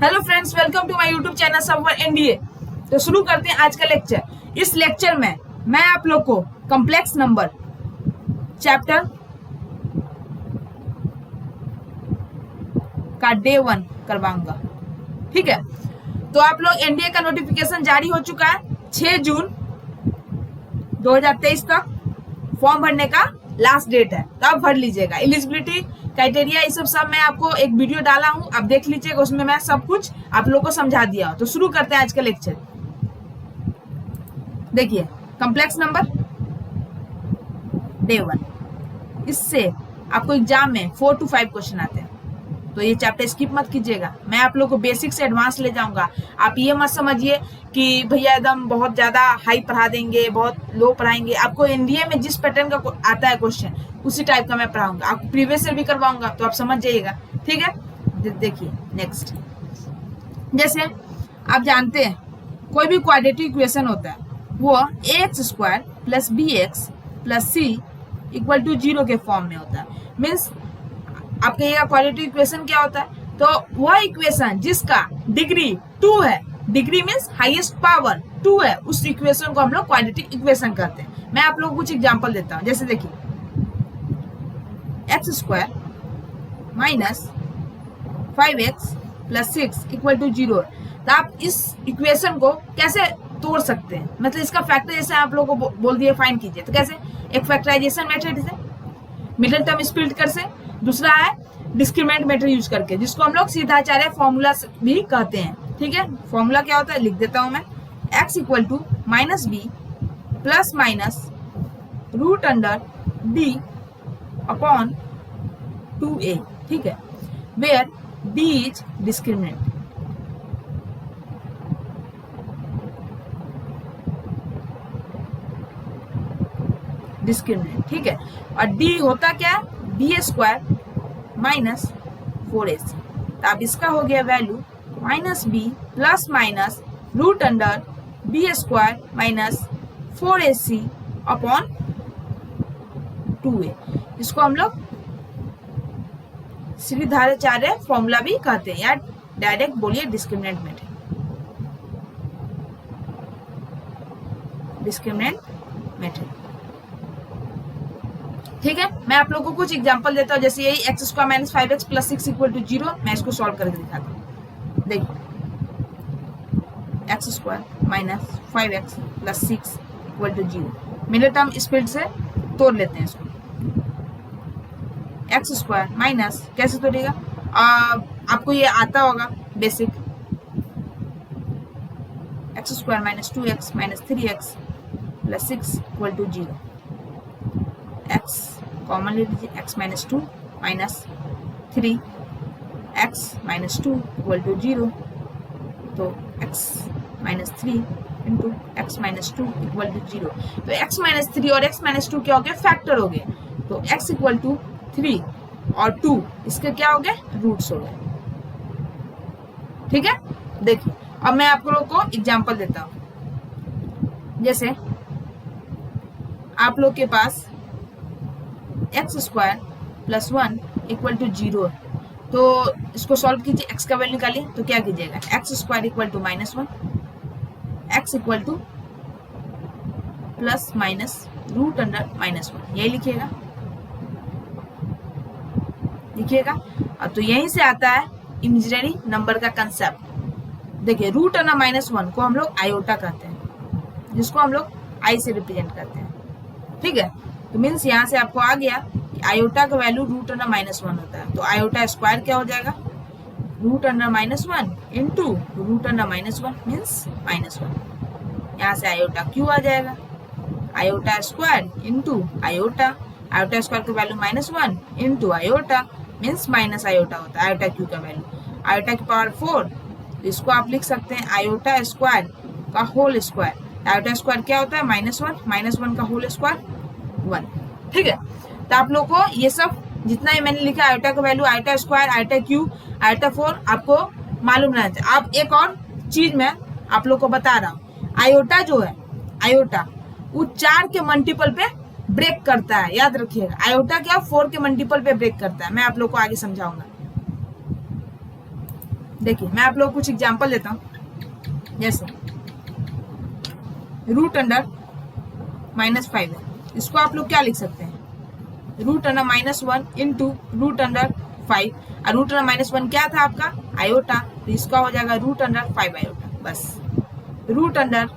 Hello friends, welcome to my YouTube channel someone NDA. तो शुरू करते हैं आज का लेक्चर। इस लेक्चर में मैं आप लोग को कॉम्प्लेक्स नंबर चैप्टर का डे 1 करवाऊंगा। ठीक है, तो आप लोग एनडीए का नोटिफिकेशन जारी हो चुका है 6 जून 2023 तक। फॉर्म भरने का लास्ट डेट है, तो आप भर लीजिएगा। एलिजिबिलिटी क्राइटेरिया ये सब मैं आपको एक वीडियो डाला हूं, आप देख लीजिएगा। उसमें मैं सब कुछ आप लोगों को समझा दिया हूं। तो शुरू करते हैं आज का लेक्चर। देखिए, कॉम्प्लेक्स नंबर डे 1, इससे आपको एग्जाम में 4 to 5 क्वेश्चन आते हैं। तो ये चैप्टर स्किप मत कीजिएगा। मैं आप लोगों को बेसिक से एडवांस ले जाऊंगा। आप ये मत समझिए कि भैया एकदम बहुत ज्यादा हाई पढ़ा देंगे, बहुत लो पढ़ाएंगे। आपको एनडीए में जिस पैटर्न का आता है क्वेश्चन, उसी टाइप का मैं पढ़ाऊंगा। आपको प्रीवियस ईयर भी करवाऊंगा, तो आप समझ जाइएगा। ठीक है, देखिए नेक्स्ट। जैसे आप जानते हैं, कोई भी क्वाड्रेटिक इक्वेशन होता है वो ax² + bx + c = 0 के फॉर्म में होता है। मीन्स आप कहिएगा क्वाड्रेटिक इक्वेशन क्या होता है, तो वह इक्वेशन जिसका डिग्री 2 है, डिग्री मीन्स हाईएस्ट पावर 2 है, उस इक्वेशन को हम लोग क्वाड्रेटिक इक्वेशन कहते हैं। मैं आप लोगों को कुछ एग्जांपल देता हूं। जैसे देखिए, x² - 5x + 6 = 0। तो आप इस इक्वेशन को कैसे तोड़ सकते हैं, मतलब इसका फैक्टर जैसे आप लोगों को बोल दिए फाइंड कीजिए, तो कैसे? एक फैक्टराइजेशन मेथड से, मिडिल टर्म स्प्लिट कर से, दूसरा है डिस्क्रिमिनेंट मेथड यूज करके, जिसको हम लोग सीधाचार्य फॉर्मूला भी कहते हैं। ठीक है, फॉर्मूला क्या होता है लिख देता हूं मैं। x = -b ±√d upon 2a। ठीक है, where d is discriminant। ठीक है, और d होता क्या? b² - 4ac। तो अब इसका हो गया value -b ±√b² - 4ac upon 2a। इसको हम लोग सीधाचार्य फॉर्मूला भी कहते हैं, या डायरेक्ट बोलिए डिस्क्रिमिनेंट मेथड। ठीक है, मैं आप लोगों को कुछ एग्जांपल देता हूँ। जैसे यही x² - 5x + 6 = 0। मैं इसको सॉल्व करके दिखाता हूँ। देखिए, x² - 5x + 6 = 0। Middle term split से तोड़ लेते हैं इसको। x² माइनस कैसे तोड़ेगा, आपको ये आता होगा basic. x² - 2x - 3x + 6 = 0। x common ले लीजिए, x - 2 - 3 x - 2 = 0। तो x - 3 × x - 2 = 0। तो x - 3 और x - 2 क्या हो गया? फैक्टर हो गए। तो x = 3 और 2 इसके क्या हो गए? रूट्स हो गए। ठीक है, देखिए अब मैं आप लोगों को एग्जांपल देता हूं। जैसे आप लोग के पास x² + 1 = 0। तो इसको सॉल्व कीजिए, x का वैल्यू निकालिए। तो क्या कीजिएगा? x² = -1, x = ±√1, यही लिखिएगा। अब तो यहीं से आता है इमेजिनरी नंबर का कंसेप्ट। देखिए, √1 को हम लोग आयोटा कहते हैं, जिसको हम लोग आई से रिप्रेजेंट करते हैं। ठीक है, तो मीन्स यहाँ से आपको आ गया कि आयोटा का वैल्यू √1 होता है। तो आयोटा स्क्वायर क्या हो जाएगा? √1 - 1 × √1 - 1 मीन्स -1। यहाँ से आयोटा क्यू आ जाएगा। Iota square into iota square का value -1 into iota means minus iota होता है आयोटा क्यू का वैल्यू। आयोटा की पावर 4, तो इसको आप लिख सकते हैं आयोटा स्क्वायर का होल स्क्वायर। आयोटा स्क्वायर क्या होता है? -1 का होल स्क्वायर 1। ठीक है, तो आप लोग को ये सब जितना ही मैंने लिखा, आयोटा का value, iota square, iota Q, iota 4, आपको मालूम रहना चाहिए। आप एक और चीज मैं आप लोग को बता रहा हूँ, आयोटा जो है, आयोटा वो 4 के मल्टीपल पे ब्रेक करता है, याद रखिएगा। आयोटा क्या 4 के मल्टीपल पे ब्रेक करता है, मैं आप लोग को आगे समझाऊंगा। देखिए मैं आप लोगों को कुछ एग्जांपल देता हूँ, जैसे रूट अंडर -5 है, इसको आप लोग क्या लिख सकते हैं, root under -1 into root under 5, और रूट अंडर -1 क्या था आपका, आयोटा, तो इसका हो जाएगा रूट अंडर 5 आयोटा, बस। रूट अंडर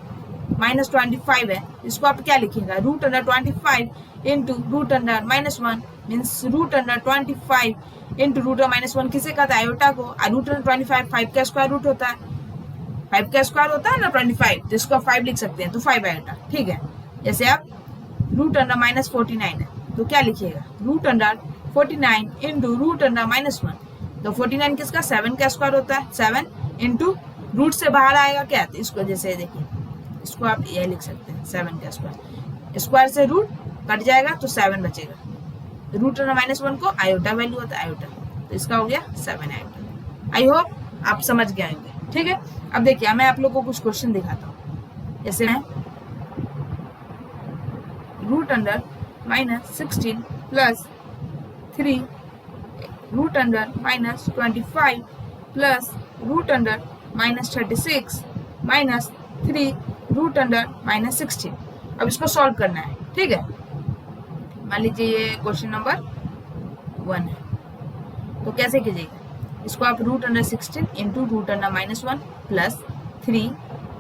-25 है, इसको आप क्या लिखिएगा, root under 25 into root under -1, means root under 25 into root under -1 किसे कहता है, आयोटा को, और रूट अंडर 25 5 का स्क्वायर रूट होता है, 5 का स्क्वायर होता है ना 25, तो इसको 5 लिख सकते हैं, तो 5 आयोटा, ठीक है। जैसे आप रूट अंडर -49 है, तो क्या लिखिएगा, root under 49 into root under -1, तो 49 किसका, 7 का स्क्वायर होता है, 7 इंटू रूट से बाहर आएगा क्या, तो इसको जैसे देखिए, इसको आप ये लिख सकते हैं 7 का स्क्वायर, स्क्वायर से रूट कट जाएगा तो 7 बचेगा, रूट अंडर -1 को आयोटा वैल्यू होता है, आयोटा, तो इसका हो गया 7 आयोटा। आई होप आप समझ गए होंगे, ठीक है। अब देखिए मैं आप लोगों को कुछ क्वेश्चन दिखाता हूँ, जैसे मैं root under -16 plus 3 root under -25 plus root under -36 minus 3 root under -16, अब इसको सॉल्व करना है, ठीक है। मान लीजिए ये क्वेश्चन नंबर 1 है, तो कैसे कीजिएगा, इसको आप root under 16 into root under -1 plus 3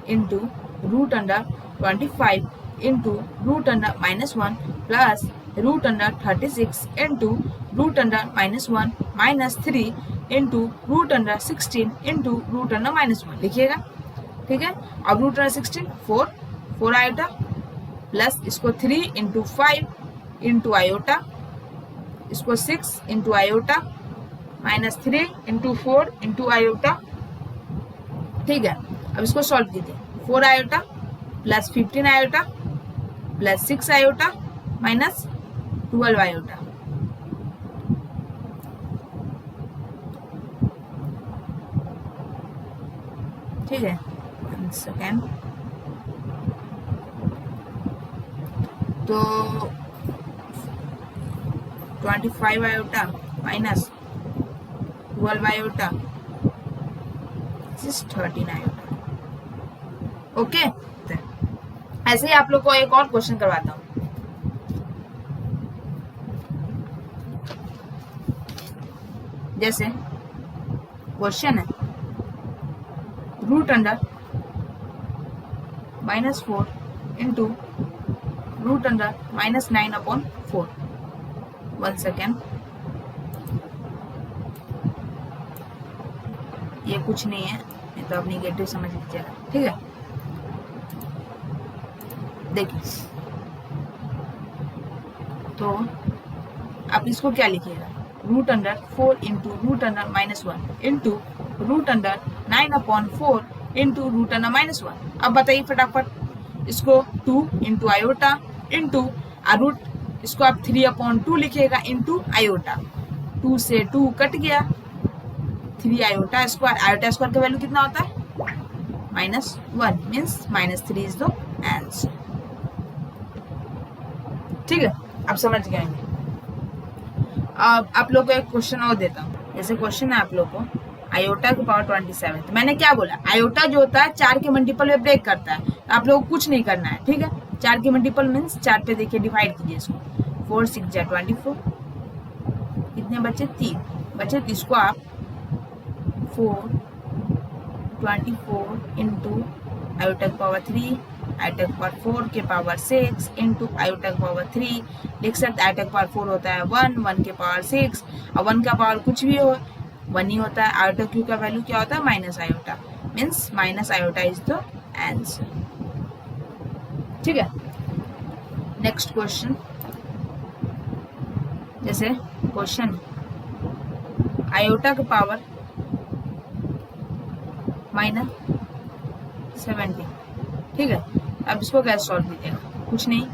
into root under 25 into root under -1 plus root under 36 into root under -1 minus 3 into root under 16 into root under -1 लिखिएगा, ठीक है। अब रूट अंडर 16 4 आयोटा प्लस इसको 3 इंटू 5 इंटू आयोटा, इसको 6 into iota minus 3 into 4 into iota, ठीक है। अब इसको सॉल्व कीजिए, 4 iota plus 15 iota plus 6 iota minus 12 iota, ठीक है। 1 सेकेंड, तो 25 iota minus 12 iota 13 iota, okay. ऐसे ही आप लोग को एक और क्वेश्चन करवाता हूं, जैसे क्वेश्चन है root under -4 into root under -9/4, 1 second, ये कुछ नहीं है, नहीं तो आप निगेटिव समझ लीजिएगा, ठीक है। देखिए तो आप इसको क्या लिखिएगा, root under 4 into root under -1 into root under 9/4 into root under -1। अब बताइए फटाफट, इसको 2 इंटू आयोटा इंटू रूट, इसको आप 3/2 लिखिएगा इंटू आयोटा, 2 से 2 कट गया, 3 आयोटा स्क्वायर, आयोटा स्क्वायर का वैल्यू कितना होता है, -1, मीन्स -3 इज द आंसर, ठीक है। आप समझ गए होंगे। अब आप लोग को एक क्वेश्चन और देता हूँ, जैसे क्वेश्चन है आप लोग को आयोटा की पावर 27, तो मैंने क्या बोला, आयोटा जो होता है 4 के मल्टीपल में ब्रेक करता है, तो आप लोग को कुछ नहीं करना है, ठीक है। 4 के मल्टीपल मीन्स 4 पे देखिए डिवाइड कीजिए इसको, 4 6 जा 24, कितने बचे, 3 बचे, तो इसको आप 4 इंटू आयोटा की पावर 3 आयोटा की पावर 4 के पावर 6 इंटू आयोटा की पावर 3 लिख सकते, आयोटा की पावर 4 होता है 1 के पावर 6, और 1 का पावर कुछ भी हो 1 ही होता है, आयोटा क्यू का वैल्यू क्या होता है, minus iota, means minus iota is the answer, ठीक है। नेक्स्ट क्वेश्चन, जैसे क्वेश्चन आयोटा की पावर -70, ठीक है। अब इसको कैसे सॉल्व कीजिएगा, कुछ नहीं,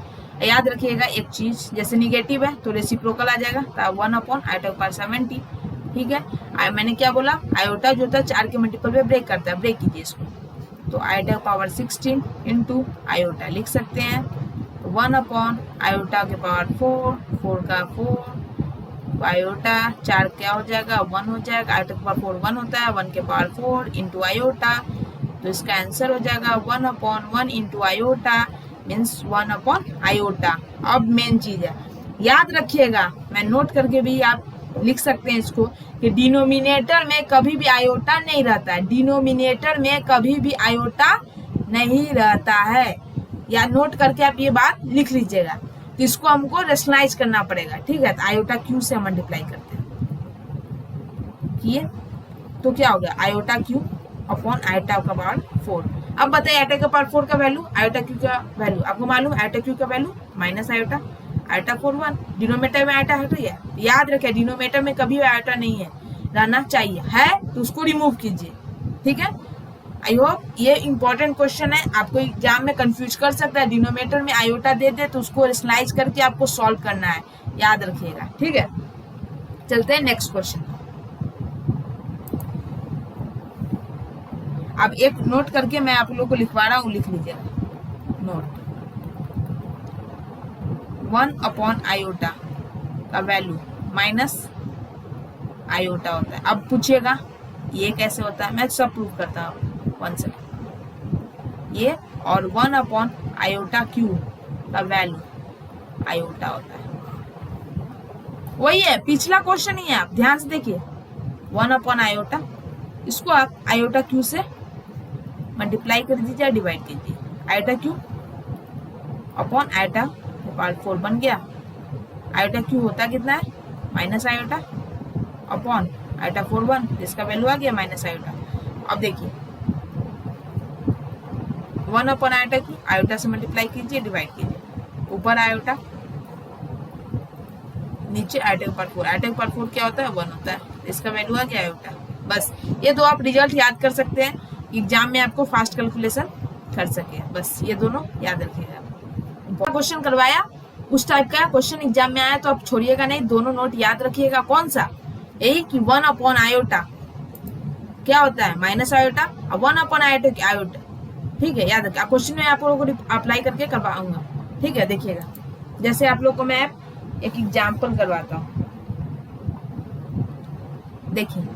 याद रखिएगा एक चीज, जैसे निगेटिव है तो रेसिप्रोकल आ जाएगा, तो 1/70, ठीक है। मैंने क्या बोला, आयोटा जो होता है 4 के मल्टीपल पे ब्रेक करता है, ब्रेक कीजिए इसको, तो आयोटा पावर 16 इंटू आयोटा लिख सकते हैं, 1 अपॉन आयोटा के पावर 4 का 4 तो आयोटा 4 क्या हो जाएगा 1 हो जाएगा, आयोटा के पावर 4 1 होता है, 1 के पावर 4 इंटू आयोटा, तो इसका आंसर हो जाएगा 1/1 इंटू आयोटा मीन्स 1 आयोटा। अब मेन चीज है याद रखिएगा, मैं नोट करके भी आप लिख सकते हैं इसको कि डिनोमिनेटर में कभी भी आयोटा नहीं रहता है, डिनोमिनेटर में कभी भी आयोटा नहीं रहता है, या नोट करके आप ये बात लिख लीजिएगा। तो इसको हमको रेशनलाइज करना पड़ेगा, ठीक है। तो आयोटा क्यू से हम मल्टीप्लाई करते हैं, किए तो क्या हो गया आयोटा क्यू अपॉन आयोटा का पावर 4। अब बताइए आयोटा का पावर 4 का वैल्यू, आयोटा क्यू का वैल्यू आपको मालूम, आयोटा क्यू का value minus iota, iota 4 1, denominator में आयोटा हट गया, याद रखिए डिनोमिनेटर में कभी आयोटा नहीं है, रहना चाहिए, है तो उसको रिमूव कीजिए, ठीक है। आई होप ये इंपॉर्टेंट क्वेश्चन है, आपको एग्जाम में कंफ्यूज कर सकता है, डिनोमिनेटर में आयोटा दे दे तो उसको रेशनलाइज करके आपको सॉल्व करना है, याद रखिएगा, ठीक है। चलते हैं नेक्स्ट क्वेश्चन। अब एक नोट करके मैं आप लोगों को लिखवा रहा हूँ, लिख लीजिएगा नोट। 1 आयोटा का वैल्यू माइनस आयोटा होता है। अब पूछिएगा ये कैसे होता है, मैं सब प्रूव करता हूँ 1 सेकेंड। ये और 1 आयोटा क्यू का वैल्यू आयोटा होता है, वही है पिछला क्वेश्चन ही है, आप ध्यान से देखिए 1 आयोटा, इसको आप आयोटा क्यू से मल्टीप्लाई कर दीजिए, डिवाइड कीजिए, iota Q upon iota power 4 बन गया, आयोटा क्यू होता कितना है माइनस आयोटा अपॉन आयोटा 4 1, जिसका वैल्यू आ गया माइनस आयोटा। अब देखिए 1 आयोटा की आयोटा से मल्टीप्लाई कीजिए, डिवाइड कीजिए, ऊपर आयोटा नीचे आयोटा के पावर 4, आयोटा के पावर 4 क्या होता है 1 होता है, इसका वैल्यू आ गया आयोटा। बस ये दो आप रिजल्ट याद कर सकते हैं, एग्जाम में आपको फास्ट कैलकुलेशन कर सके, बस ये दोनों याद रखिएगा। क्वेश्चन करवाया उस टाइप का क्वेश्चन एग्जाम में आया तो आप छोड़िएगा नहीं, दोनों नोट याद रखिएगा। कौन सा, यही कि 1 आयोटा क्या होता है माइनस आयोटा, और 1 आयोटा की आयोटा, ठीक है, याद रखिए। क्वेश्चन में आप लोगों को अप्लाई करके करवाऊंगा, ठीक है। देखिएगा जैसे आप लोग को मैं एक एग्जाम्पल करवाता हूँ, देखिए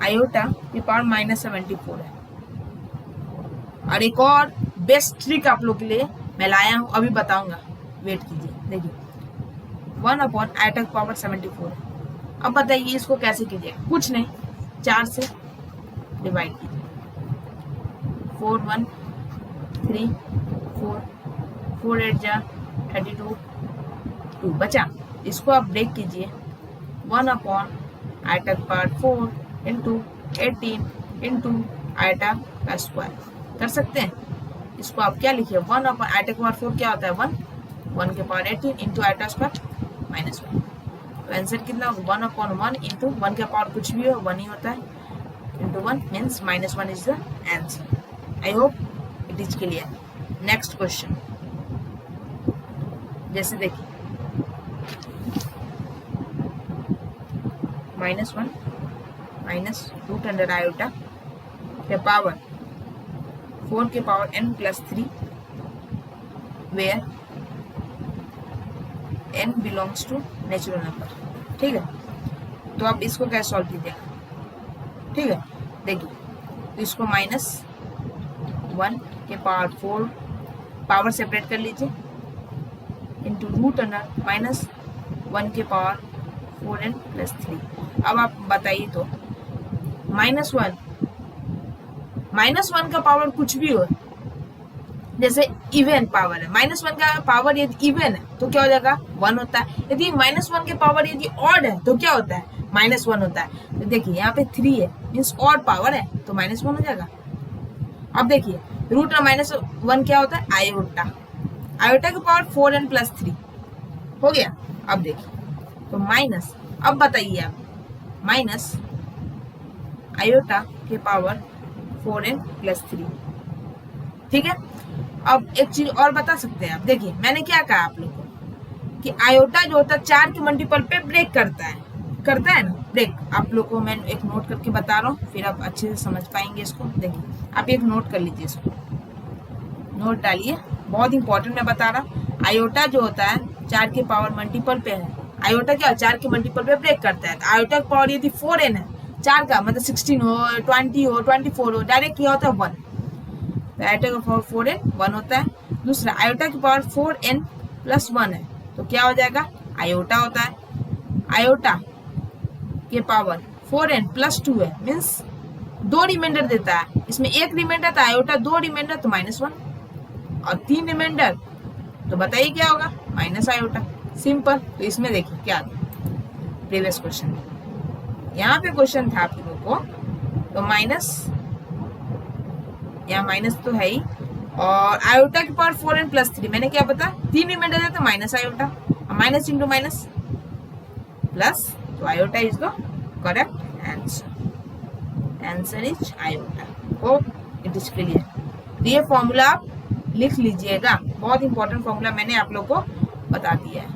आयोटा की पावर -74 है, और एक और बेस्ट ट्रिक आप लोग के लिए मैं लाया हूं, अभी बताऊंगा, वेट कीजिए। देखिए 1 आयोटा की पावर 74 है, अब बताइए इसको कैसे कीजिएगा, कुछ नहीं 4 से डिवाइड कीजिए, 4 1 3 4 4 8 जा 32 2 बचा, इसको आप ब्रेक कीजिए, 1 आयोटा की पावर 4 इंटू 18 इंटू आयोटा का स्क्वायर कर सकते हैं। इसको आप क्या लिखिए 1 आयोटा के पावर 4 क्या होता है 1 के पावर 18 इंटू आयोटा स्क्वायर -1, तो आंसर कितना होगा 1/1 इंटू 1 का पावर कुछ भी हो 1 ही होता है, into 1 means -1 is the answer. I hope it is clear. Next question, जैसे देखिए -1 माइनस रूट अंडर आयोटा के पावर 4 के power n+3 where n belongs to natural number, ठीक है। तो आप इसको कैसे सॉल्व कीजिएगा, ठीक है। देखिए तो इसको -1 के पावर 4 पावर सेपरेट कर लीजिए इंटू रूट अंडर -1 के पावर 4n+3। अब आप बताइए तो -1 का पावर कुछ भी हो, जैसे इवन पावर है, -1 का पावर यदि इवन है तो क्या हो जाएगा 1 होता है, यदि -1 के पावर यदि ऑड है तो क्या होता है -1 होता है। तो देखिए यहाँ पे 3 है मीन्स ऑड पावर है तो -1 हो जाएगा। अब देखिए रूट -1 क्या होता है आयोटा, आयोटा की पावर 4n+3 हो गया। अब देखिए तो माइनस, अब बताइए आप माइनस आयोटा के पावर 4n+3, ठीक है। अब एक चीज और बता सकते हैं आप, देखिए मैंने क्या कहा आप लोग को कि आयोटा जो होता है 4 के मल्टीपल पे ब्रेक करता है ना ब्रेक। आप लोग को मैं एक नोट करके बता रहा हूँ, फिर आप अच्छे से समझ पाएंगे इसको। देखिए आप एक नोट कर लीजिए, इसको नोट डालिए, बहुत इंपॉर्टेंट मैं बता रहा हूँ। आयोटा जो होता है 4 के पावर मल्टीपल पे है आयोटा क्या 4 के मल्टीपल पे ब्रेक करता है। तो आयोटा की पावर यदि 4n है, 4 का मतलब 16 हो, 20 हो, 24 हो, डायरेक्ट क्या होता है 1। तो आयोटा का पावर 4n 1 होता है। दूसरा आयोटा की पावर 4n प्लस 1 है, तो क्या हो जाएगा आयोटा होता है। आयोटा के पावर 4n प्लस 2 है, मीन्स 2 रिमाइंडर देता है। इसमें 1 रिमाइंडर था आयोटा, 2 रिमाइंडर तो -1, और 3 रिमाइंडर तो बताइए क्या होगा माइनस आयोटा। सिंपल। तो इसमें देखिए क्या प्रीवियस क्वेश्चन, यहाँ पे क्वेश्चन था आप लोगों को, तो माइनस, यहाँ माइनस तो है ही, और आयोटा की पावर 4n प्लस 3, मैंने क्या पता 3 रिमाइंडर है तो minus iota, minus into minus plus, तो iota is the correct answer. Answer is iota. Hope it is clear. तो ये फॉर्मूला आप लिख लीजिएगा, बहुत इंपॉर्टेंट फॉर्मूला मैंने आप लोग को बता दिया है।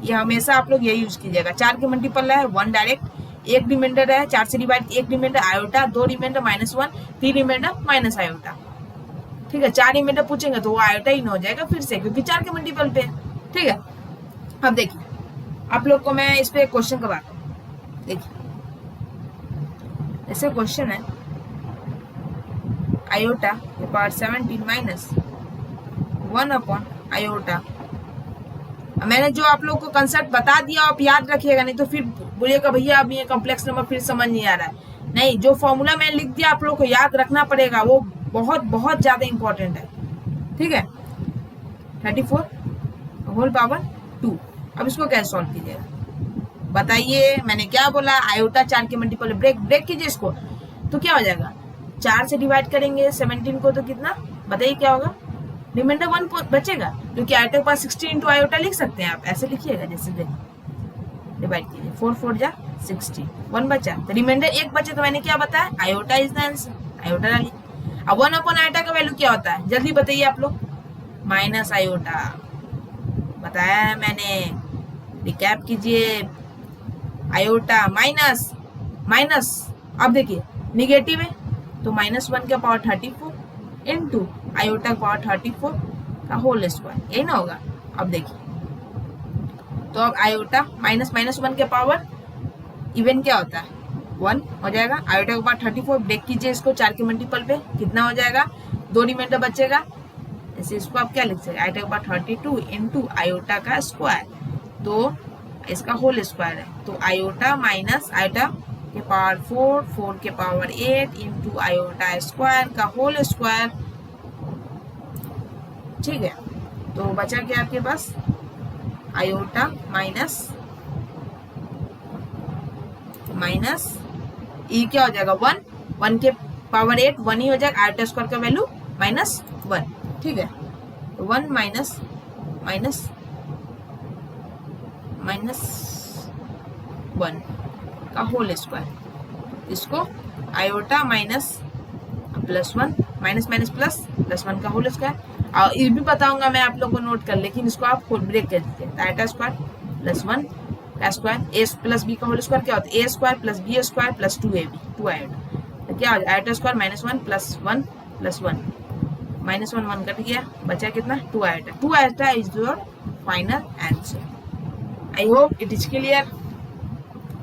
ये हमेशा आप लोग ये यूज कीजिएगा। 4 के मल्टीपल है 1 डायरेक्ट, 1 रिमाइंडर है 4 से divide, 1 remainder iota, 2 remainder -1, 3 remainder minus iota. ठीक है, 4 रिमाइंडर पूछेंगे तो वो आयोटा ही न हो जाएगा फिर से, क्योंकि 4 के मल्टीपल पे है। ठीक है, अब देखिए आप लोग को मैं इस पे क्वेश्चन करवाता हूँ। देखिए ऐसे क्वेश्चन है, आयोटा के पावर 17 माइनस 1 अपॉन आयोटा। मैंने जो आप लोग को कंसेप्ट बता दिया आप याद रखिएगा, नहीं तो फिर बोलिएगा भैया अब ये कॉम्प्लेक्स नंबर फिर समझ नहीं आ रहा है। नहीं, जो फॉर्मूला मैंने लिख दिया आप लोग को याद रखना पड़ेगा, वो बहुत बहुत ज्यादा इंपॉर्टेंट है। ठीक है, 34 होल पावर 2। अब इसको कैसे सॉल्व कीजिएगा बताइए। मैंने क्या बोला, आयोटा 4 के मल्टीपल ब्रेक कीजिए इसको, तो क्या हो जाएगा 4 से डिवाइड करेंगे 17 को, तो कितना बताइए क्या होगा, रिमाइंडर 1 बचेगा, क्योंकि आयोटा के पास 16 इंटू आयोटा लिख सकते हैं आप, ऐसे लिखिएगा जैसे डिवाइड कीजिए 4 4 जा 16, 1 बचा, तो रिमाइंडर 1 बचे, तो मैंने क्या बताया iota is the answer, iota डालिए। अब 1 अपॉन आयोटा का वैल्यू क्या होता है जल्दी बताइए आप लोग, माइनस आयोटा, बताया है मैंने, रिकैप कीजिए। आयोटा माइनस माइनस, अब देखिए निगेटिव है तो -1 का पावर 34 इंटू आयोटा का पावर 34 का होल स्क्वायर, यही ना होगा। अब देखिए तो अब आयोटा माइनस -1 के पावर इवन क्या होता है 1 हो जाएगा, आयोटा का पावर 34 ब्रेक कीजिए इसको 4 के मल्टीपल पे, कितना हो जाएगा 2 रिमाइंडर बचेगा, ऐसे इसको आप क्या लिख सकते हैं आयोटा का पावर 32 इंटू आयोटा का स्क्वायर, तो इसका होल स्क्वायर है, तो आयोटा माइनस आयोटा के पावर 4, 4 के पावर 8 इंटू आयोटा स्क्वायर का होल स्क्वायर। ठीक है, तो बचा क्या आपके पास आयोटा माइनस ई क्या हो जाएगा 1 के पावर 8 1 ही हो जाएगा, आयोटा स्क्वायर का वैल्यू -1। ठीक है, 1 माइनस -1 का होल स्क्वायर, इसको आयोटा माइनस +1 माइनस प्लस 1 का होल स्क्वायर, और ये भी बताऊंगा मैं आप लोगों को नोट कर, लेकिन इसको आप खोल ब्रेक कर दीजिए। आयोटा स्क्वायर +1 का स्क्वायर, ए प्लस बी का होल स्क्वायर क्या होता है, ए square plus b square plus 2ab 2 iota, तो क्या हो जाए iota square -1 plus 1 plus 1 -1 cut गया, बचा कितना 2 iota. 2 iota is your final answer. I hope it is clear.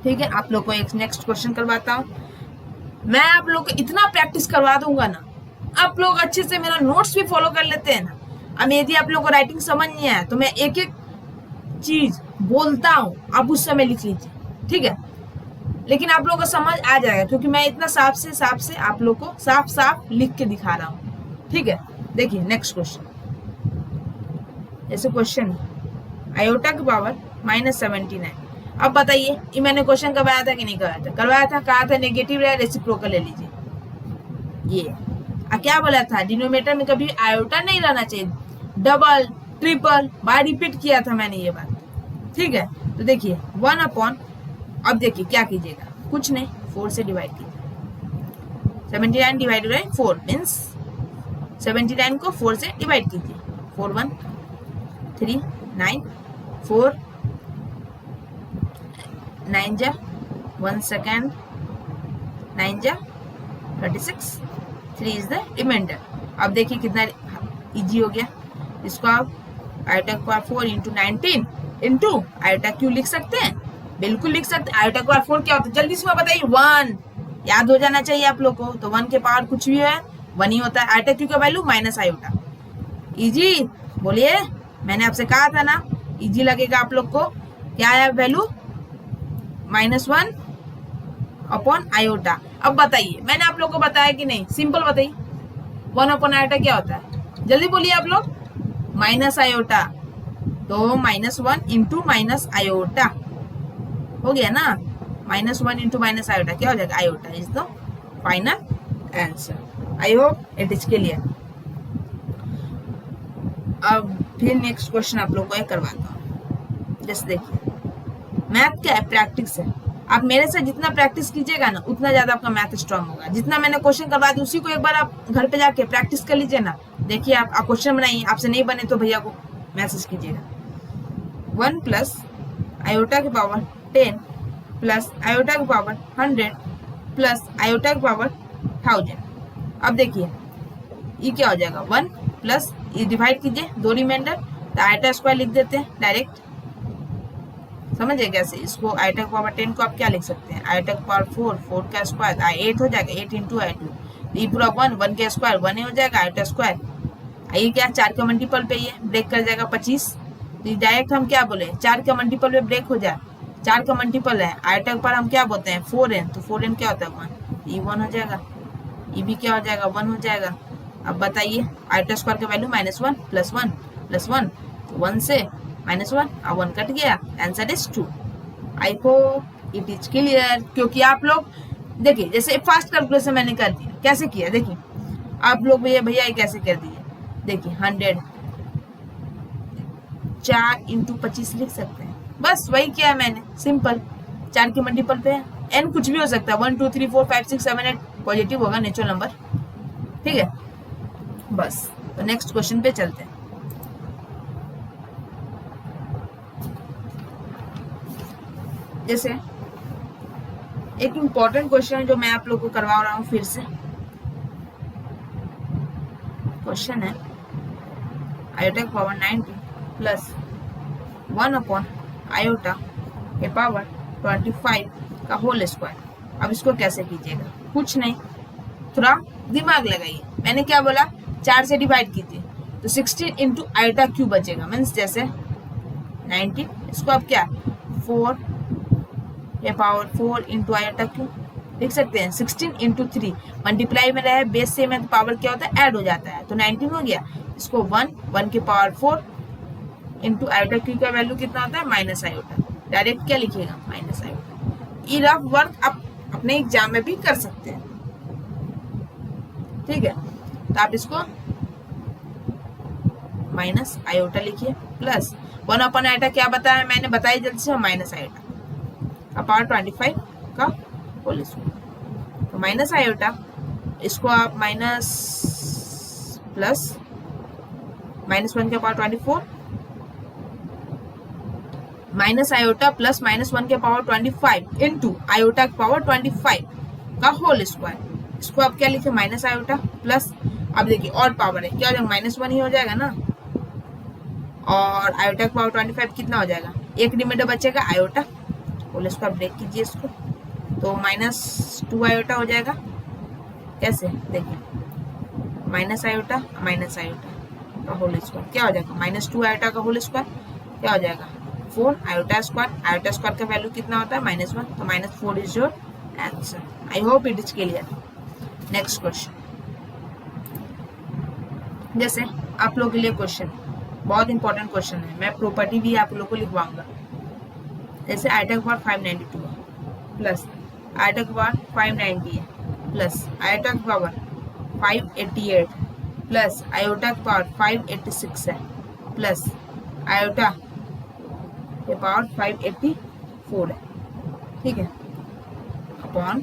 ठीक है, आप लोग को एक नेक्स्ट क्वेश्चन करवाता हूँ। मैं आप लोग को इतना प्रैक्टिस करवा दूंगा ना, आप लोग अच्छे से मेरा नोट्स भी फॉलो कर लेते हैं ना। अब यदि आप लोग को राइटिंग समझ नहीं आया तो मैं एक एक चीज बोलता हूँ, आप उस समय लिख लीजिए। ठीक है, लेकिन आप लोग को समझ आ जाएगा, क्योंकि मैं इतना साफ से आप लोग को साफ लिख के दिखा रहा हूँ। ठीक है, देखिए नेक्स्ट क्वेश्चन, ऐसे क्वेश्चन आयोटा की पावर -17 है। अब बताइए ये मैंने क्वेश्चन करवाया था कि नहीं करवाया था, कहा था नेगेटिव रेसिप्रोकल ले लीजिए। ये क्या बोला था, डिनोमिनेटर में कभी आयोटा नहीं रहना चाहिए, डबल ट्रिपल बार रिपीट किया था मैंने ये बात। ठीक है, तो देखिए 1 अपॉन, अब देखिए क्या कीजिएगा, कुछ नहीं 4 से डिवाइड कीजिए, 79 डिवाइडेड बाय 4 मीन्स 79 को 4 से डिवाइड कीजिए, 4 1 3 9 4 9 जा 1 सेकेंड 9 जा 36, 3 इज द रिमाइंडर। अब देखिए कितना इजी हो गया, इसको आप आयोटा का 4 इंटू 19 इंटू आयोटा क्यू लिख सकते हैं, बिल्कुल लिख सकते हैं। आयोटा के पावर 4 क्या होता है, जल्दी से बताइए। 1 याद हो जाना चाहिए आप लोग को। तो 1 के पावर कुछ भी है 1 ही होता है। आयोटा क्यू का वैल्यू माइनस आयोटा। इजी, बोलिए, मैंने आपसे कहा था ना इजी लगेगा आप लोग को। क्या है वैल्यू, -1 अपॉन आयोटा। अब बताइए, मैंने आप लोग को बताया कि नहीं, सिंपल बताइए। 1 अपॉन आयोटा क्या होता है, जल्दी बोलिए आप लोग। माइनस आयोटा, तो -1 इंटू माइनस आयोटा हो गया ना। -1 इंटू माइनस आयोटा क्या हो जाएगा, iota is the final answer. I hope it is clear. अब फिर नेक्स्ट क्वेश्चन आप लोग को करवाता हूँ। जैसे देखिए, मैथ क्या है, प्रैक्टिस है। आप मेरे से जितना प्रैक्टिस कीजिएगा ना उतना ज्यादा आपका मैथ स्ट्रांग होगा। जितना मैंने क्वेश्चन करवा दिया उसी को एक बार आप घर पे जाके प्रैक्टिस कर लीजिए ना। देखिए आप क्वेश्चन बनाइए, आपसे नहीं बने तो भैया को मैसेज कीजिएगा। 1 प्लस आयोटा की पावर 10 प्लस आयोटा की पावर 100 प्लस आयोटा की पावर 1000। अब देखिए ये क्या हो जाएगा, 1 प्लस ये डिवाइड कीजिए, 2 रिमाइंडर, तो आयोटा स्क्वायर लिख देते हैं डायरेक्ट। समझिए कैसे, इसको आयोटा की पावर 10 को आप क्या लिख सकते हैं, आयोटा की पावर 4 का स्क्वायर 8 हो जाएगा, 8 इंटू आयोटा, ये पूरा 1 के स्क्वायर 1 हो जाएगा आयोटा स्क्वायर। ये क्या 4 का मल्टीपल पे ही है, ब्रेक कर जाएगा 25। तो डायरेक्ट हम क्या बोले, 4 का मल्टीपल पे ब्रेक हो जाए, 4 का मल्टीपल है आयोटा के पर हम क्या बोलते हैं 4n, तो 4n क्या होता है 1, ये 1 हो जाएगा, ये भी क्या हो जाएगा 1 हो जाएगा। अब बताइए आयोटा स्क्वायर का वैल्यू -1 प्लस 1 प्लस 1, तो 1 से -1 और 1 कट गया, answer is 2। I hope it is clear. क्योंकि आप लोग देखिए, जैसे फास्ट कैलकुलेशन मैंने कर दिया, कैसे किया देखिए आप लोग, भैया ये कैसे कर दिए, देखिए 100 4 इंटू 25 लिख सकते हैं, बस वही किया है मैंने, सिंपल। 4 के मल्टीपल पे n कुछ भी हो सकता है, 1 2 3 4 5 6 7 8 पॉजिटिव होगा, नेचुरल नंबर, ठीक है। बस तो नेक्स्ट क्वेश्चन पे चलते हैं। जैसे एक इम्पोर्टेंट क्वेश्चन है जो मैं आप लोग को करवा रहा हूं फिर से। क्वेश्चन है आयोटा की पावर 90 प्लस 1 अपॉन आयोटा के पावर 25 का होल स्क्वायर। अब इसको कैसे कीजिएगा, कुछ नहीं, थोड़ा दिमाग लगाइए। मैंने क्या बोला, 4 से डिवाइड कीजिए तो 16 इंटू आयोटा क्यू बचेगा, मीन्स जैसे 19, इसको आप क्या 4 के पावर 4 इंटू आयोटा क्यू लिख सकते हैं। 16 इंटू 3 मल्टीप्लाई में रहे, बेस सेम है तो पावर क्या होता है ऐड हो जाता है, तो 19 हो गया। इसको 1 के पावर 4 इंटू आयोटा क्यू का वैल्यू कितना होता है माइनस आयोटा, डायरेक्ट क्या लिखिएगा माइनस आयोटा। ये रफ वर्क आप अपने एग्जाम में भी कर सकते हैं, ठीक है। तो आप इसको माइनस आयोटा लिखिए प्लस 1 अपॉन आयोटा क्या बताया मैंने, बताइए जल्दी से, माइनस आयोटा का पावर 25 का होल स्क्वायर। तो माइनस आयोटा, इसको आप माइनस प्लस -1 के पावर 24 माइनस आयोटा प्लस -1 के पावर 25 इंटू आयोटा के पावर 25 का होल स्क्वायर। इसको आप क्या लिखे माइनस आयोटा प्लस, अब देखिए और पावर है क्या हो जाएगा -1 ही हो जाएगा ना, और आयोटा के पावर 25 कितना हो जाएगा, एक रिमाइंडर बचेगा आयोटा, होल स्क्वायर ब्रेक कीजिए इसको, तो -2 आयोटा हो जाएगा। कैसे देखिए, माइनस आयोटा का होल स्क्वायर क्या हो जाएगा, -2 आयोटा का होल स्क्वायर क्या हो जाएगा 4 आयोटा स्क्वायर का वैल्यू कितना होता है -1, तो -4 is your answer. I hope it is clear. Next question, जैसे आप लोगों के लिए क्वेश्चन बहुत इंपॉर्टेंट क्वेश्चन है, मैं प्रॉपर्टी भी आप लोगों को लिखवाऊंगा। जैसे आयोटा की पावर 592 है प्लस आयोटा की पावर 590 है प्लस आयोटा की पावर 588 प्लस आयोटा की पावर 586 है प्लस आयोटा के पावर 584 है, ठीक है, अपॉन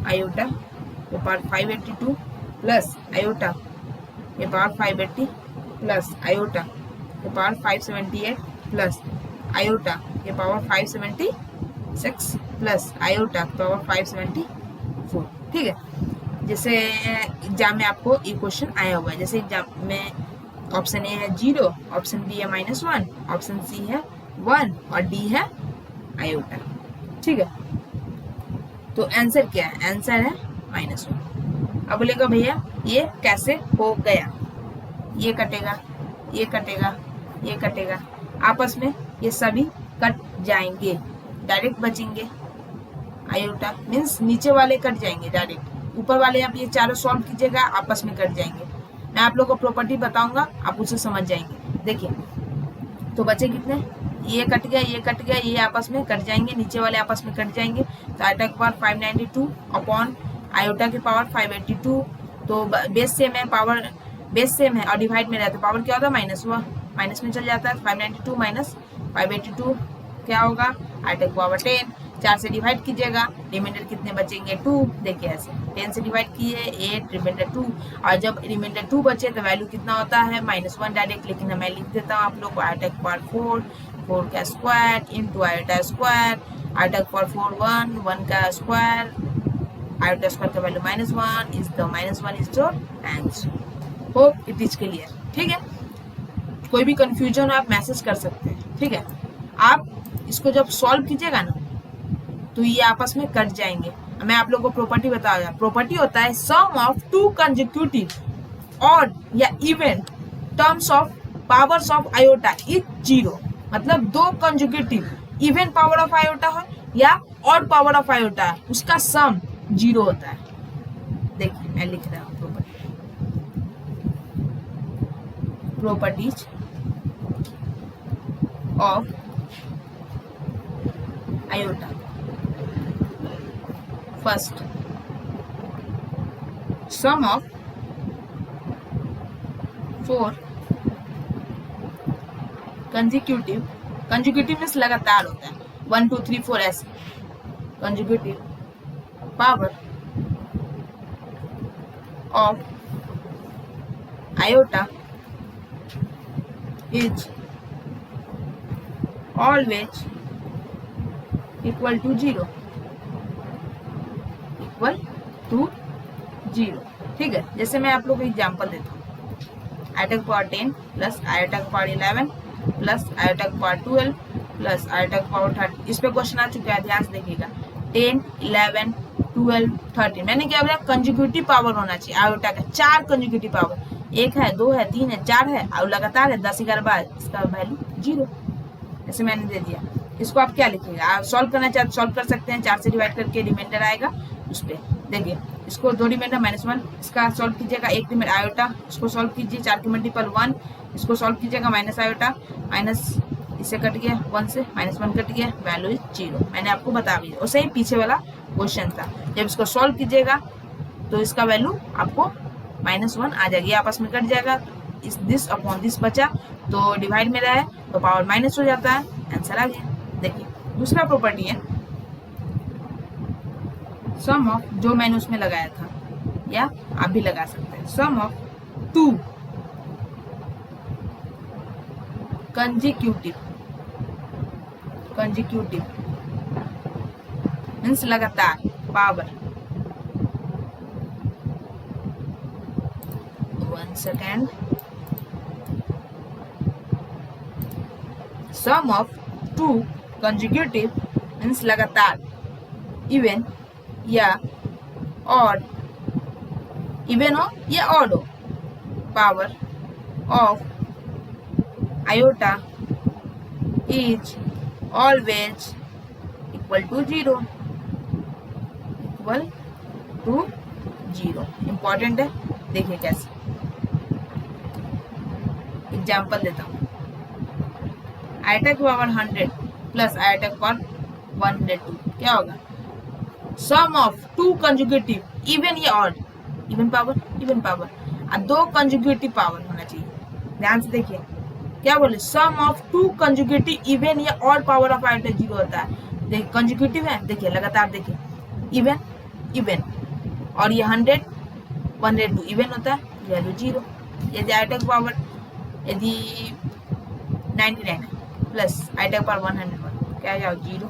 आयोटा के पावर 582 प्लस आयोटा के पावर 580 प्लस आयोटा के पावर 578 प्लस आयोटा के पावर 576 प्लस आयोटा के पावर 574, ठीक है। जैसे एग्जाम में आपको ये क्वेश्चन आया हुआ है, जैसे एग्जाम में ऑप्शन ए है 0, ऑप्शन बी है -1, ऑप्शन सी है 1 और डी है आयोटा। ठीक है, तो आंसर क्या है? आंसर है -1। अब बोलेगा भैया ये कैसे हो गया? ये कटेगा, ये कटेगा, ये कटेगा, आपस में ये सभी कट जाएंगे, डायरेक्ट बचेंगे। आयोटा मीन्स नीचे वाले कट जाएंगे डायरेक्ट, ऊपर वाले आप ये चारों सॉल्व कीजिएगा, आपस में कट जाएंगे। मैं आप लोगों को प्रॉपर्टी बताऊंगा, आप उसे समझ जाएंगे। देखिए तो बचे कितने? ये कट गया, ये कट गया, ये आपस में कट जाएंगे, नीचे वाले आपस में कट जाएंगे। तो आयोटा की पावर 592 अपॉन आयोटा की पावर 582, तो बेस सेम है, पावर बेस सेम है और डिवाइड में रहता है, पावर क्या होता है? माइनस हुआ, माइनस में चल जाता है। 592 माइनस 582 क्या होगा? आयोटा की पावर 10, 4 से डिवाइड कीजिएगा, रिमाइंडर कितने बचेंगे? 2। देखिए ऐसे 10 से डिवाइड किए 8, रिमाइंडर 2, और जब रिमाइंडर 2 बचे तो वैल्यू कितना होता है? -1 डायरेक्ट, लेकिन मैं लिख देता हूँ आप लोग को, आयोटा की पावर 4, 4 का square into iota square, iota की पावर 4 1, 1 का स्क्वायर, आयोटा स्क्वायर का value -1 is your answer. Hope it is clear. ठीक है, कोई भी कंफ्यूजन हो आप मैसेज कर सकते हैं। ठीक है, आप इसको जब सॉल्व कीजिएगा ना तो ये आपस में कट जाएंगे। मैं आप लोगों को प्रॉपर्टी बताया, प्रॉपर्टी होता है सम ऑफ 2 कंसेक्यूटिव ऑड या even terms of powers of iota is 0। मतलब 2 consecutive even power of iota हो या ऑड पावर ऑफ आयोटा है, उसका सम 0 होता है। देखिए मैं लिख रहा हूँ properties of iota. First, sum of 4 consecutive, consecutive means लगातार होता है, 1 2 3 4 ऐसे consecutive power of iota is always equal to 0, equal to 0। ठीक है, जैसे मैं आप लोगों को एग्जांपल देता हूँ, आयोटा की पावर 10 प्लस आयोटा की पावर 11 प्लस आयोटा की पावर 12 प्लस आयोटा की पावर 30। इस पे क्वेश्चन आ चुका है, ध्यान से देखिएगा। 10 11 12 13, मैंने क्या बोला? कंसेक्यूटिव पावर होना चाहिए आयोटा का, 4 कंसेक्यूटिव पावर, 1 है 2 है 3 है 4 है और लगातार है 10 11 बार, इसका वैल्यू 0। ऐसे मैंने दे दिया। इसको आप क्या लिखिएगा? आप सॉल्व करना चाहते सॉल्व कर सकते हैं, 4 से डिवाइड करके रिमाइंडर आएगा उस पर। देखिए इसको 2 रिमाइंडर -1, इसका सॉल्व कीजिएगा, 1 रिमाइंडर आयोटा, इसको सॉल्व कीजिए 4 की मल्टीपल 1, इसको सॉल्व कीजिएगा माइनस आयोटा, माइनस इससे कट गया 1 से, -1 कट गया, वैल्यू इज 0। मैंने आपको बता दिया, वैसे ही पीछे वाला क्वेश्चन था। जब इसको सॉल्व कीजिएगा तो इसका वैल्यू आपको -1 आ जाएगी, आपस में कट जाएगा, इस दिस अपॉन दिस बचा तो डिवाइड में रहा है तो पावर माइनस हो जाता है, आंसर आ गया। देखिए दूसरा प्रॉपर्टी है सम ऑफ, जो मैंने उसमें लगाया था या आप भी लगा सकते हैं, sum of 2 consecutive, consecutive means लगातार power, 1 second, sum of 2 consecutive means लगातार, इवन या ऑड, इवन हो या ऑड हो, power of iota is always equal to 0, equal to 0। Important है, देखिए कैसे एग्जाम्पल देता हूँ। आयोटा की पावर 100 प्लस आयोटा की पावर 102 क्या होगा? सम ऑफ 2 कंसेक्यूटिव इवन या odd, even power even power, और 2 कंसेक्यूटिव पावर होना चाहिए। ध्यान से देखिए क्या बोले, सम ऑफ 2 कंसेक्यूटिव इवन या ऑड पावर ऑफ आयोटा 0 होता है। देखिए कंसेक्यूटिव है, देखिए लगातार, देखिए इवन इवन, और ये 100 102 इवन होता है, वैल्यू 0। यदि आयोटा की पावर यदि 99 है प्लस आयोटा की पावर 101 क्या जाओ 0।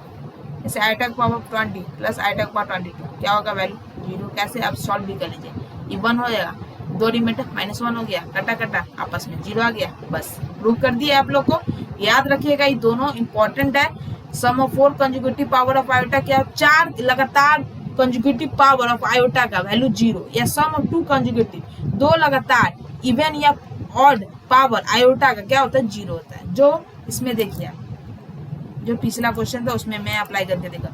जैसे आयोटा की पावर 20 प्लस आयोटा की पावर 22 क्या होगा? वैल्यू 0। कैसे? आप सॉल्व भी कर लीजिए, ये 1 हो जाएगा, दो रिमाइंडर -1 हो गया, कटा कटा आपस में 0 आ गया, बस प्रूव कर दिया आप लोग को। याद रखिएगा ये दोनों इंपॉर्टेंट है। Sum of 4 conjugative power of iota क्या, 4 लगातार कंजुगेटिव पावर ऑफ आयोटा का वैल्यू 0, या सम ऑफ 2 कंजुगेटिव, 2 लगातार इवन या ऑड पावर आयोटा का क्या होता है, 0 होता है। जो इसमें देखिए जो पिछला क्वेश्चन था उसमें मैं अप्लाई करके देखा,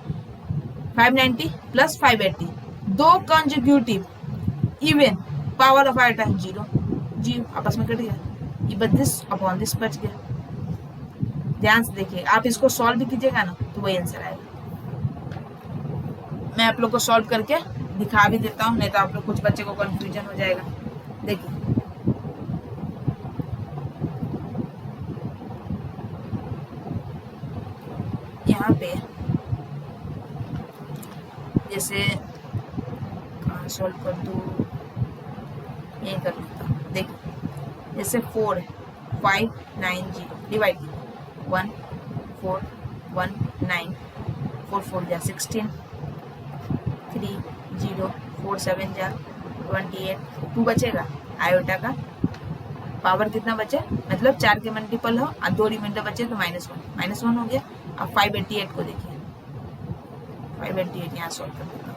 590 plus 580, 2 conjugative even power of iota 0, 0 आपस में कट गया, ये बस दिस अपॉन दिस बच गया। ध्यान से देखिए, आप इसको सॉल्व भी कीजिएगा ना तो वही आंसर आएगा। मैं आप लोग को सॉल्व करके दिखा भी देता हूँ, नहीं तो आप लोग कुछ बच्चे को कंफ्यूजन हो जाएगा। देखिए यहाँ पे जैसे कहाँ सॉल्व कर दूँ, यही कर लेता हूँ। देखिए जैसे 4 590 डिवाइड 1 4 1 9 4 4 जा 16 3 0 4 7 जा 28 2 बचेगा। आयोटा का पावर कितना बचे, मतलब 4 के मल्टीपल हो और 2 रिमाइंडर बचे तो -1 हो गया। अब 588 को देखिए, 588 यहाँ सॉल्व कर देता हूँ।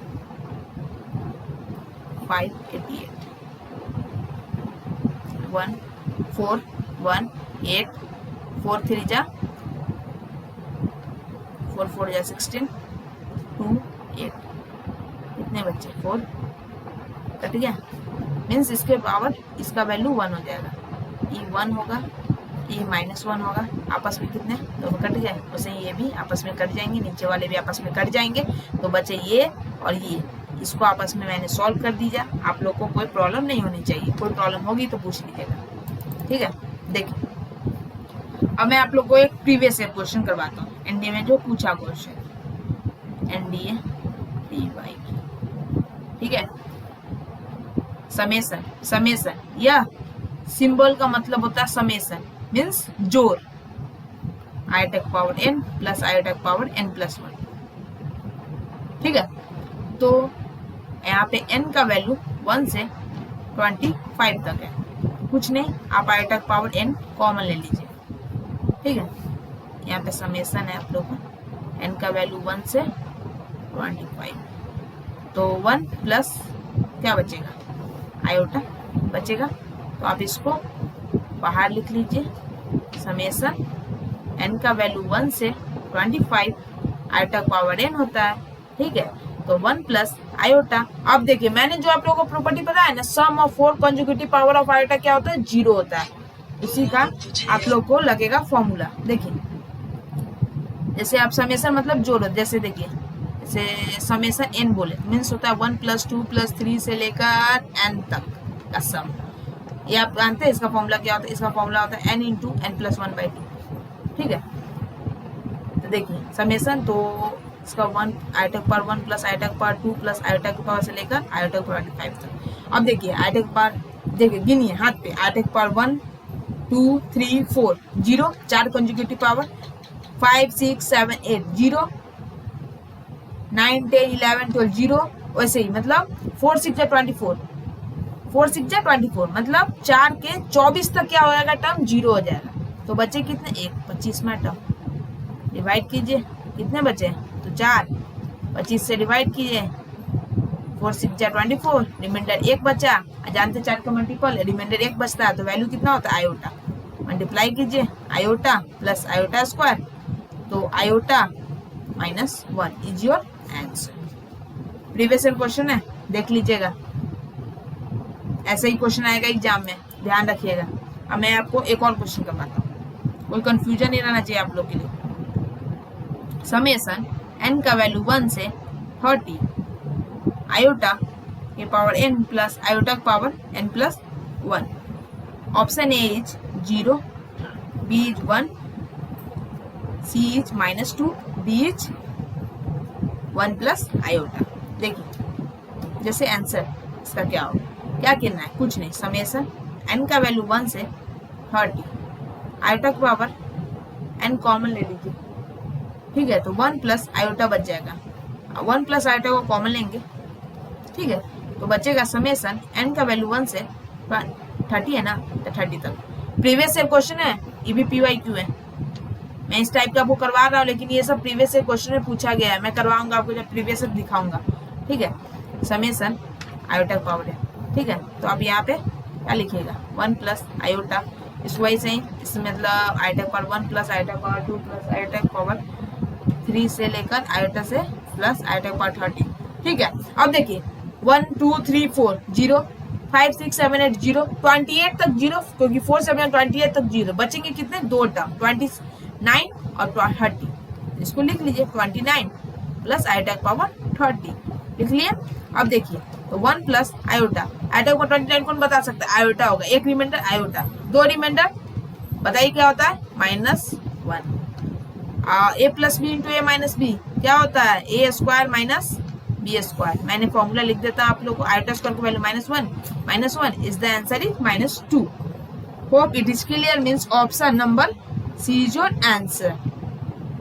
588 1 4 1 8 4 3 जा 4 4 जा 16 2 8 कितने बच्चे 4 कट गया, मीन्स इसके पावर इसका वैल्यू 1 हो जाएगा। ये 1 होगा, ये -1 होगा, आपस में कितने दोनों कट जाए, वैसे ये भी आपस में कट जाएंगे, नीचे वाले भी आपस में कट जाएंगे, तो बचे ये और ये। इसको आपस में मैंने सॉल्व कर दीजिए। आप लोग को कोई प्रॉब्लम नहीं होनी चाहिए, कोई प्रॉब्लम होगी तो पूछ लीजिएगा, ठीक है। देखिए अब मैं आप लोग को एक प्रीवियस ईयर क्वेश्चन करवाता हूँ, एनडीए में जो पूछा क्वेश्चन, एनडीए टीवाई, ठीक है। समेसन, समेसन या सिंबल का मतलब होता है समेसन, मीन्स जोड़, iota power n plus iota power n plus 1, ठीक है। तो यहाँ पे n का वैल्यू 1 से 25 तक है, कुछ नहीं, आप आयोटा पावर n कॉमन ले लीजिए, ठीक है। यहाँ पे समेसन है आप लोग का, n का वैल्यू 1 से 25, तो 1 प्लस क्या बचेगा, आयोटा बचेगा, तो आप इसको बाहर लिख लीजिए। समेसन n का वैल्यू 1 से 25 आयोटा पावर n होता है, ठीक है। तो 1 प्लस आयोटा, अब देखिए मैंने जो आप लोगों को प्रॉपर्टी बताया ना, sum of 4 conjugative power of iota क्या होता है, 0 होता है। उसी का आप लोग को लगेगा फॉर्मूला। देखिए जैसे आप समेसन मतलब जोड़ो, जैसे देखिए जैसे समेसन n बोले मीन्स होता है 1 + 2 + 3 से लेकर n तक का सम। ये आप जानते हैं इसका फॉर्मूला क्या होता है, इसका फॉर्मूला होता है n × n + 1/2, ठीक है। तो देखिए समेसन, तो इसका 1 आयोटा की पावर 1 प्लस आयोटा की पावर 2 प्लस आयोटा की पावर से लेकर आयोटा की पावर 25 तक। अब देखिए आयोटा की पावर, देखिए गिनिए हाथ पे, आयोटा की पावर 1 2 3 4 0, 4 कंजुगेटिव पावर, 5 6 7 8 0, 9 10 11 12 0, वैसे ही मतलब 4 6 जा 24, 4 6 जा 24, मतलब 4 के 24 तक क्या हो जाएगा, टर्म 0 हो जाएगा। तो बचे कितने, 1 25वां टर्म, डिवाइड कीजिए, कितने बचे, तो 4, 25 से डिवाइड कीजिए, 4 6 जा 24, रिमाइंडर 1 बचा, जानते 4 का मल्टीपल रिमाइंडर 1 बचता है, तो वैल्यू कितना होता है, आयोटा, मल्टीप्लाई कीजिए, आयोटा प्लस आयोटा स्क्वायर, तो iota -1 is your answer. Previous year question है, देख लीजिएगा, ऐसा ही क्वेश्चन आएगा एग्जाम में, ध्यान रखिएगा। अब मैं आपको एक और क्वेश्चन करवाता हूँ, कोई कंफ्यूजन नहीं रहना चाहिए आप लोग के लिए। समेसन n का वैल्यू 1 से 30 आयोटा की पावर n प्लस आयोटा की power n plus 1, option A is 0, B is 1, C is -2, D is 1 plus iota. देखिए जैसे आंसर इसका क्या होगा, क्या कहना है, कुछ नहीं, समेसन n का वैल्यू 1 से 30 आयोटा की पावर n कॉमन ले लीजिए, ठीक है। तो 1 प्लस आयोटा बच जाएगा, 1 प्लस आयोटा को कॉमन लेंगे, ठीक है। तो बचेगा समेसन n का वैल्यू 1 से 30 है ना, तो 30 तक। प्रीवियस ईयर क्वेश्चन है, ये भी PYQ है। मैं इस टाइप का आपको करवा रहा हूँ, लेकिन ये सब प्रीवियस ईयर क्वेश्चन में पूछा गया है। मैं करवाऊंगा आपको जब प्रीवियस ईयर दिखाऊंगा, ठीक है। समेसन आयोटा पावर है, ठीक है। तो आप यहाँ पे क्या लिखिएगा, 1 प्लस आयोटा, इसको वही सही, इसमें मतलब iota power 1 plus iota power 2 plus iota power 3 से लेकर आयोटा से प्लस आयोटा पावर 30, ठीक है। अब देखिए 1 2 3 4 0, 5 6 7 8 0, 28 तक 0, क्योंकि 4 7 28 तक 0, बचेंगे कितने, 2 टर्म 29 और 30। इसको लिख लीजिए 29 प्लस आयोटा पावर 30, लिख लिए। अब देखिए तो 1 प्लस आयोटा, आयोटा को 29 कौन बता सकता है, आयोटा होगा, एक रिमाइंडर आयोटा, 2 रिमाइंडर, बताइए क्या होता है, -1। A plus B into A minus B क्या होता है, ए स्क्वायर माइनस बी स्क्वायर। मैंने फॉर्मूला लिख देता हूँ आप लोग को, आयोटा स्क्वायर की value -1 is the answer is -2। Hope it is clear, means option number C is your answer.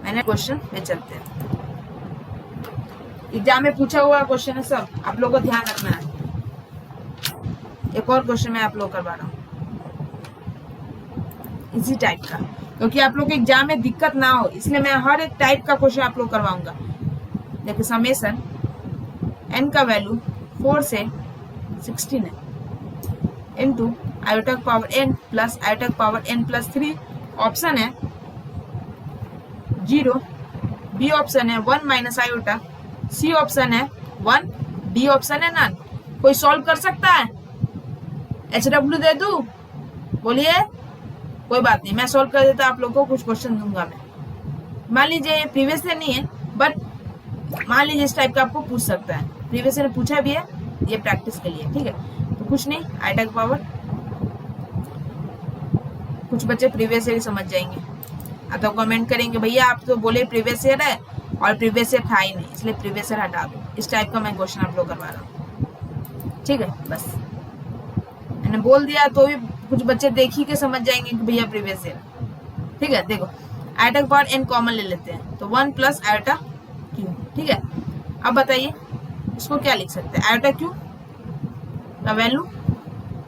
मैंने क्वेश्चन में चलते हैं, एग्जाम में पूछा हुआ क्वेश्चन है सब, आप लोगों को ध्यान रखना है। एक और क्वेश्चन मैं आप लोग करवा रहा हूँ इसी टाइप का, क्योंकि आप लोग के एग्जाम में दिक्कत ना हो, इसलिए मैं हर एक टाइप का क्वेश्चन आप लोग करवाऊंगा। देखिए समेसन n का वैल्यू 4 से 16 है, into iota power n plus iota power n plus 3, option है 0, बी ऑप्शन है 1 माइनस आयोटा, सी ऑप्शन है 1, डी ऑप्शन है नन। कोई सॉल्व कर सकता है, HW दे दूं, बोलिए। कोई बात नहीं, मैं सॉल्व कर देता, आप लोग को कुछ क्वेश्चन दूंगा मैं। मान लीजिए ये प्रीवियस ईयर नहीं है, बट मान लीजिए इस टाइप का आपको पूछ सकता है, प्रीवियस ईयर पूछा भी है, ये प्रैक्टिस के लिए, ठीक है। तो कुछ नहीं, आयोटा का पावर, कुछ बच्चे प्रीवियस ईयर ही समझ जाएंगे, तो कमेंट करेंगे भैया आप तो बोले प्रीवियस ईयर है और प्रीवियस ईयर था ही नहीं, इसलिए प्रीवियस ईयर हटा दो। इस टाइप का मैं क्वेश्चन आप लोग करवा रहा हूँ, ठीक है। बस मैंने बोल दिया तो भी कुछ बच्चे देख ही के समझ जाएंगे कि भैया प्रीवियस ईयर, ठीक है। देखो आयोटा का पावर n कॉमन ले लेते हैं, तो 1 प्लस आयोटा क्यू, ठीक है। अब बताइए इसको क्या लिख सकते हैं, आयोटा क्यू का वैल्यू,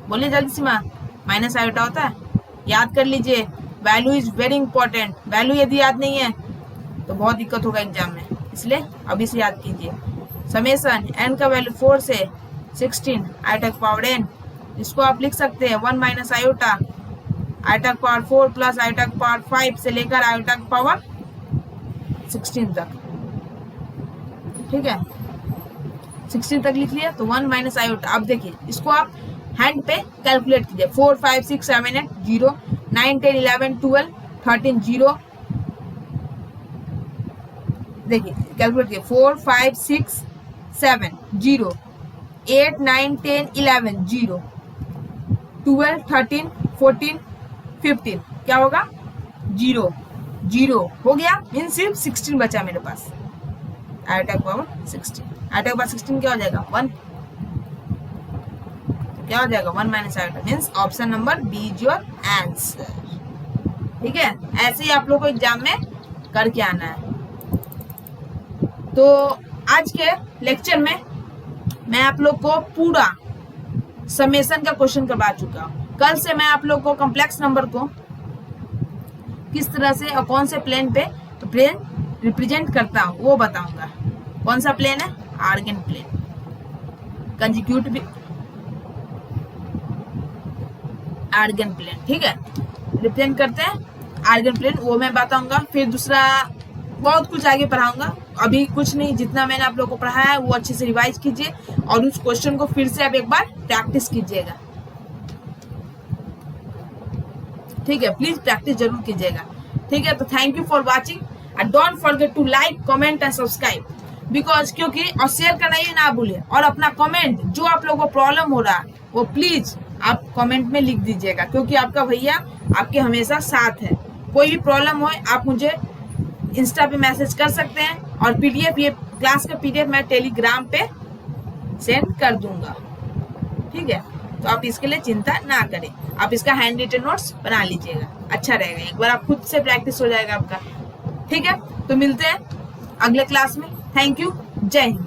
बोलिए जल्दी से माँ, माइनस आयोटा होता है, याद कर लीजिए, value is very important. Value यदि याद नहीं है तो बहुत दिक्कत होगा एग्जाम में, इसलिए अभी से याद कीजिए। समेसन n का वैल्यू 4 से 16 आयोटा का पावर n, इसको आप लिख सकते हैं 1 माइनस आयोटा, आयोटा का पावर 4 प्लस आयोटा का पावर 5 से लेकर आयोटा का पावर 16 तक, ठीक है। 16 तक लिख लिया, तो 1 माइनस आयोटा। अब देखिए इसको आप हैंड पे कैलकुलेट कीजिए, 4 5 6 7 8 0, 9 10 11 12 13 0, देखिए कैलकुलेट कीजिए, 4 5 6 7 0, 8 9 10 11 0, 12 13 14 15, क्या होगा 0 0 हो गया, मीन सिर्फ 16 बचा मेरे पास, आयोटा का पावर 16, आयोटा का पावर 16 क्या हो जाएगा 1, तो क्या हो जाएगा 1 minus iota, means option number B is your answer, ठीक है। ऐसे ही आप लोग को एग्जाम में करके आना है। तो आज के लेक्चर में मैं आप लोग को पूरा समेसन का क्वेश्चन करवा चुका हूँ। कल से मैं आप लोग को कॉम्प्लेक्स नंबर को किस तरह से और कौन से प्लेन पे प्लेन रिप्रेजेंट करता हूँ वो बताऊंगा। कौन सा प्लेन है, Argand plane, consecutive Argand plane, ठीक है, रिप्रेजेंट करते हैं आर्गन प्लेन, वो मैं बताऊंगा। फिर दूसरा बहुत कुछ आगे पढ़ाऊंगा, अभी कुछ नहीं, जितना मैंने आप लोग को पढ़ाया है वो अच्छे से रिवाइज कीजिए और उस क्वेश्चन को फिर से आप एक बार प्रैक्टिस कीजिएगा, ठीक है। प्लीज प्रैक्टिस जरूर कीजिएगा, ठीक है। तो thank you for watching and don't forget to like comment and subscribe, because क्योंकि और शेयर करना ही ना भूलिए, और अपना कमेंट जो आप लोगों को प्रॉब्लम हो रहा है वो प्लीज आप कमेंट में लिख दीजिएगा, क्योंकि आपका भैया आपके हमेशा साथ है। कोई भी प्रॉब्लम हो आप मुझे इंस्टा पे मैसेज कर सकते हैं, और पीडीएफ, ये क्लास का पीडीएफ मैं टेलीग्राम पे सेंड कर दूंगा, ठीक है। तो आप इसके लिए चिंता ना करें, आप इसका हैंड रिटन नोट्स बना लीजिएगा, अच्छा रहेगा, एक बार आप खुद से प्रैक्टिस हो जाएगा आपका, ठीक है। तो मिलते हैं अगले क्लास में, थैंक यू, जय हिंद।